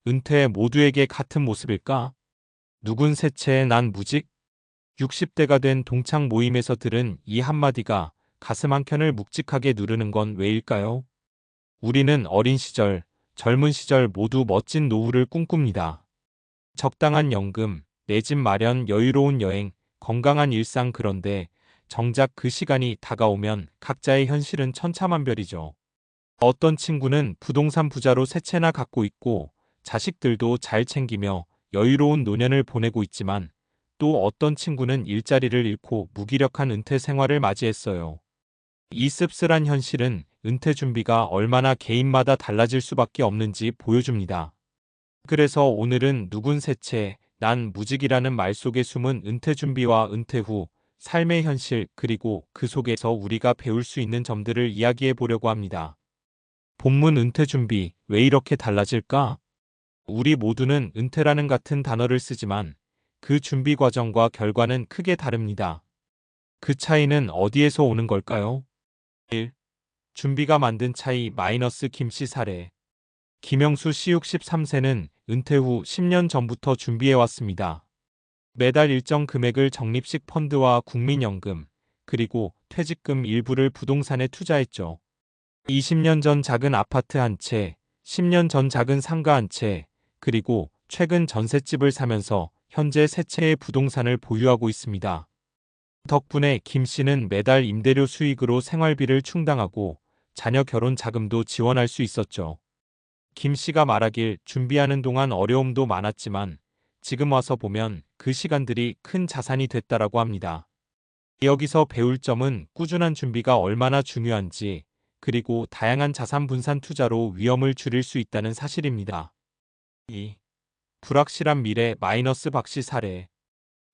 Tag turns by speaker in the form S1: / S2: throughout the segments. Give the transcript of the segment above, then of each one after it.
S1: 은퇴 모두에게 같은 모습일까? 누군 세채 난 무직? 60대가 된 동창 모임에서 들은 이 한마디가 가슴 한켠을 묵직하게 누르는 건 왜일까요? 우리는 어린 시절, 젊은 시절 모두 멋진 노후를 꿈꿉니다. 적당한 연금, 내 집 마련, 여유로운 여행, 건강한 일상. 그런데 정작 그 시간이 다가오면 각자의 현실은 천차만별이죠. 어떤 친구는 부동산 부자로 세 채나 갖고 있고 자식들도 잘 챙기며 여유로운 노년을 보내고 있지만, 또 어떤 친구는 일자리를 잃고 무기력한 은퇴 생활을 맞이했어요. 이 씁쓸한 현실은 은퇴 준비가 얼마나 개인마다 달라질 수밖에 없는지 보여줍니다. 그래서 오늘은 누군 세채, 난 무직이라는 말 속에 숨은 은퇴 준비와 은퇴 후 삶의 현실, 그리고 그 속에서 우리가 배울 수 있는 점들을 이야기해 보려고 합니다. 본문 은퇴 준비, 왜 이렇게 달라질까? 우리 모두는 은퇴라는 같은 단어를 쓰지만 그 준비 과정과 결과는 크게 다릅니다. 그 차이는 어디에서 오는 걸까요? 1. 준비가 만든 차이 마이너스. 김씨 사례. 김영수 씨 63세는 은퇴 후 10년 전부터 준비해왔습니다. 매달 일정 금액을 적립식 펀드와 국민연금, 그리고 퇴직금 일부를 부동산에 투자했죠. 20년 전 작은 아파트 한 채, 10년 전 작은 상가 한 채, 그리고 최근 전셋집을 사면서 현재 세 채의 부동산을 보유하고 있습니다. 덕분에 김 씨는 매달 임대료 수익으로 생활비를 충당하고 자녀 결혼 자금도 지원할 수 있었죠. 김 씨가 말하길 준비하는 동안 어려움도 많았지만 지금 와서 보면 그 시간들이 큰 자산이 됐다라고 합니다. 여기서 배울 점은 꾸준한 준비가 얼마나 중요한지, 그리고 다양한 자산 분산 투자로 위험을 줄일 수 있다는 사실입니다. 2. 불확실한 미래 마이너스. 박씨 사례.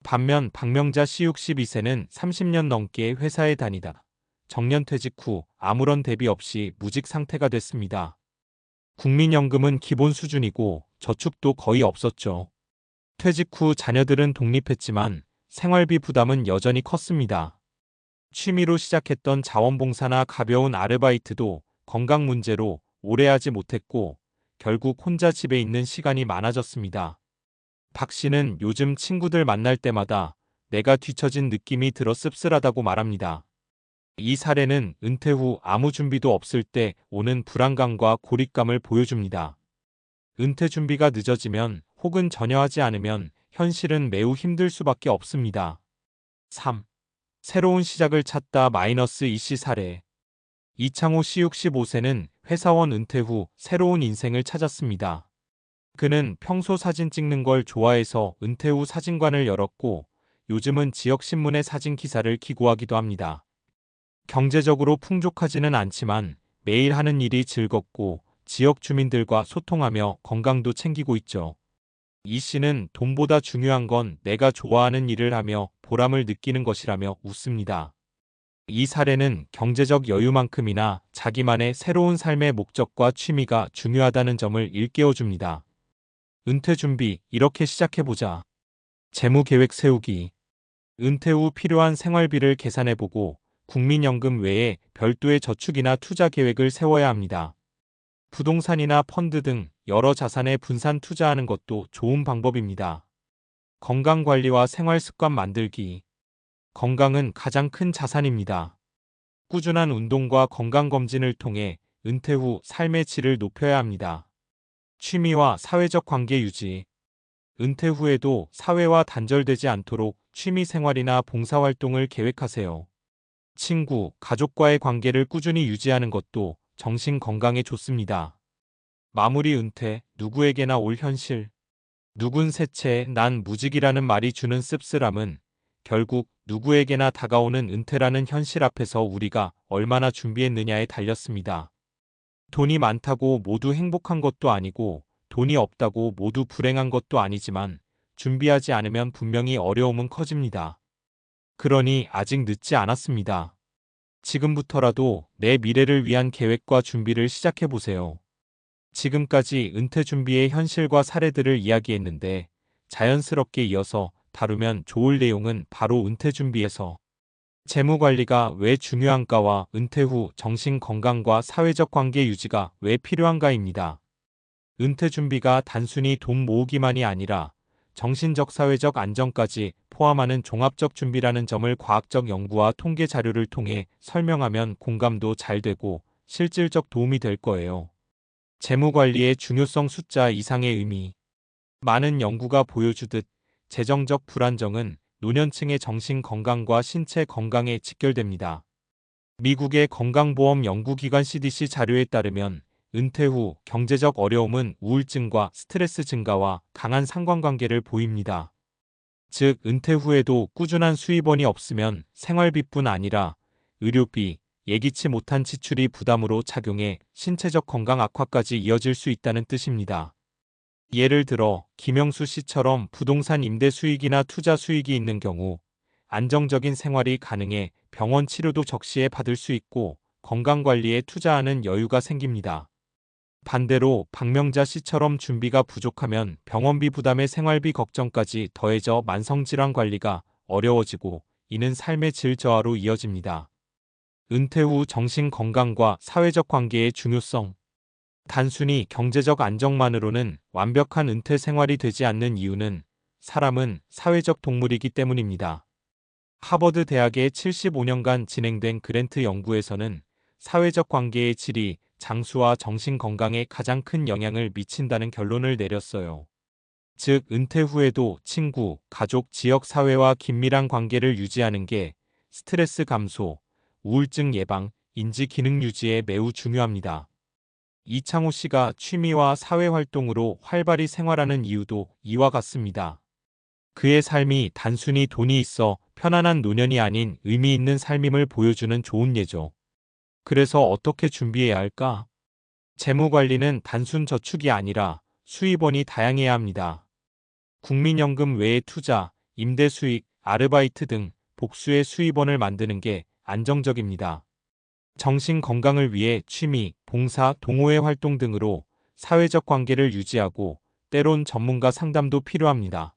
S1: 반면 박명자 씨 62세는 30년 넘게 회사에 다니다 정년퇴직 후 아무런 대비 없이 무직 상태가 됐습니다. 국민연금은 기본 수준이고 저축도 거의 없었죠. 퇴직 후 자녀들은 독립했지만 생활비 부담은 여전히 컸습니다. 취미로 시작했던 자원봉사나 가벼운 아르바이트도 건강 문제로 오래 하지 못했고 결국 혼자 집에 있는 시간이 많아졌습니다. 박 씨는 요즘 친구들 만날 때마다 내가 뒤처진 느낌이 들어 씁쓸하다고 말합니다. 이 사례는 은퇴 후 아무 준비도 없을 때 오는 불안감과 고립감을 보여줍니다. 은퇴 준비가 늦어지면 혹은 전혀 하지 않으면 현실은 매우 힘들 수밖에 없습니다. 3. 새로운 시작을 찾다 마이너스. 이씨 사례. 이창호 씨 65세는 회사원 은퇴 후 새로운 인생을 찾았습니다. 그는 평소 사진 찍는 걸 좋아해서 은퇴 후 사진관을 열었고 요즘은 지역신문에 사진 기사를 기고하기도 합니다. 경제적으로 풍족하지는 않지만 매일 하는 일이 즐겁고 지역 주민들과 소통하며 건강도 챙기고 있죠. 이 씨는 돈보다 중요한 건 내가 좋아하는 일을 하며 보람을 느끼는 것이라며 웃습니다. 이 사례는 경제적 여유만큼이나 자기만의 새로운 삶의 목적과 취미가 중요하다는 점을 일깨워줍니다. 은퇴 준비, 이렇게 시작해보자. 재무 계획 세우기. 은퇴 후 필요한 생활비를 계산해보고 국민연금 외에 별도의 저축이나 투자 계획을 세워야 합니다. 부동산이나 펀드 등 여러 자산에 분산 투자하는 것도 좋은 방법입니다. 건강관리와 생활습관 만들기. 건강은 가장 큰 자산입니다. 꾸준한 운동과 건강검진을 통해 은퇴 후 삶의 질을 높여야 합니다. 취미와 사회적 관계 유지. 은퇴 후에도 사회와 단절되지 않도록 취미 생활이나 봉사활동을 계획하세요. 친구, 가족과의 관계를 꾸준히 유지하는 것도 정신 건강에 좋습니다. 마무리. 은퇴, 누구에게나 올 현실. 누군 세채, 난 무직이라는 말이 주는 씁쓸함은 결국 누구에게나 다가오는 은퇴라는 현실 앞에서 우리가 얼마나 준비했느냐에 달렸습니다. 돈이 많다고 모두 행복한 것도 아니고 돈이 없다고 모두 불행한 것도 아니지만 준비하지 않으면 분명히 어려움은 커집니다. 그러니 아직 늦지 않았습니다. 지금부터라도 내 미래를 위한 계획과 준비를 시작해보세요. 지금까지 은퇴 준비의 현실과 사례들을 이야기했는데 자연스럽게 이어서 다루면 좋을 내용은 바로 은퇴 준비에서 재무관리가 왜 중요한가와 은퇴 후 정신 건강과 사회적 관계 유지가 왜 필요한가입니다. 은퇴 준비가 단순히 돈 모으기만이 아니라 정신적 사회적 안정까지 포함하는 종합적 준비라는 점을 과학적 연구와 통계 자료를 통해 설명하면 공감도 잘 되고 실질적 도움이 될 거예요. 재무관리의 중요성 숫자 이상의 의미. 많은 연구가 보여주듯 재정적 불안정은 노년층의 정신 건강과 신체 건강에 직결됩니다. 미국의 건강보험 연구기관 CDC 자료에 따르면 은퇴 후 경제적 어려움은 우울증과 스트레스 증가와 강한 상관관계를 보입니다. 즉, 은퇴 후에도 꾸준한 수입원이 없으면 생활비뿐 아니라 의료비, 예기치 못한 지출이 부담으로 작용해 신체적 건강 악화까지 이어질 수 있다는 뜻입니다. 예를 들어 김영수 씨처럼 부동산 임대 수익이나 투자 수익이 있는 경우 안정적인 생활이 가능해 병원 치료도 적시에 받을 수 있고 건강관리에 투자하는 여유가 생깁니다. 반대로 박명자 씨처럼 준비가 부족하면 병원비 부담에 생활비 걱정까지 더해져 만성질환 관리가 어려워지고 이는 삶의 질 저하로 이어집니다. 은퇴 후 정신 건강과 사회적 관계의 중요성. 단순히 경제적 안정만으로는 완벽한 은퇴 생활이 되지 않는 이유는 사람은 사회적 동물이기 때문입니다. 하버드 대학의 75년간 진행된 그랜트 연구에서는 사회적 관계의 질이 장수와 정신 건강에 가장 큰 영향을 미친다는 결론을 내렸어요. 즉, 은퇴 후에도 친구, 가족, 지역 사회와 긴밀한 관계를 유지하는 게 스트레스 감소, 우울증 예방, 인지 기능 유지에 매우 중요합니다. 이창호 씨가 취미와 사회활동으로 활발히 생활하는 이유도 이와 같습니다. 그의 삶이 단순히 돈이 있어 편안한 노년이 아닌 의미 있는 삶임을 보여주는 좋은 예죠. 그래서 어떻게 준비해야 할까? 재무관리는 단순 저축이 아니라 수입원이 다양해야 합니다. 국민연금 외에 투자, 임대 수익, 아르바이트 등 복수의 수입원을 만드는 게 안정적입니다. 정신 건강을 위해 취미, 봉사, 동호회 활동 등으로 사회적 관계를 유지하고 때론 전문가 상담도 필요합니다.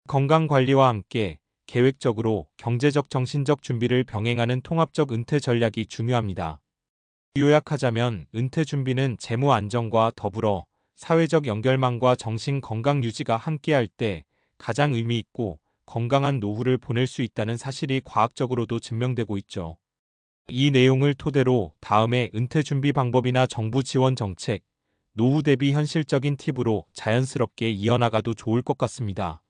S1: 건강관리와 함께 계획적으로 경제적 정신적 준비를 병행하는 통합적 은퇴 전략이 중요합니다. 요약하자면 은퇴 준비는 재무 안정과 더불어 사회적 연결망과 정신 건강 유지가 함께할 때 가장 의미 있고 건강한 노후를 보낼 수 있다는 사실이 과학적으로도 증명되고 있죠. 이 내용을 토대로 다음에 은퇴 준비 방법이나 정부 지원 정책, 노후 대비 현실적인 팁으로 자연스럽게 이어나가도 좋을 것 같습니다.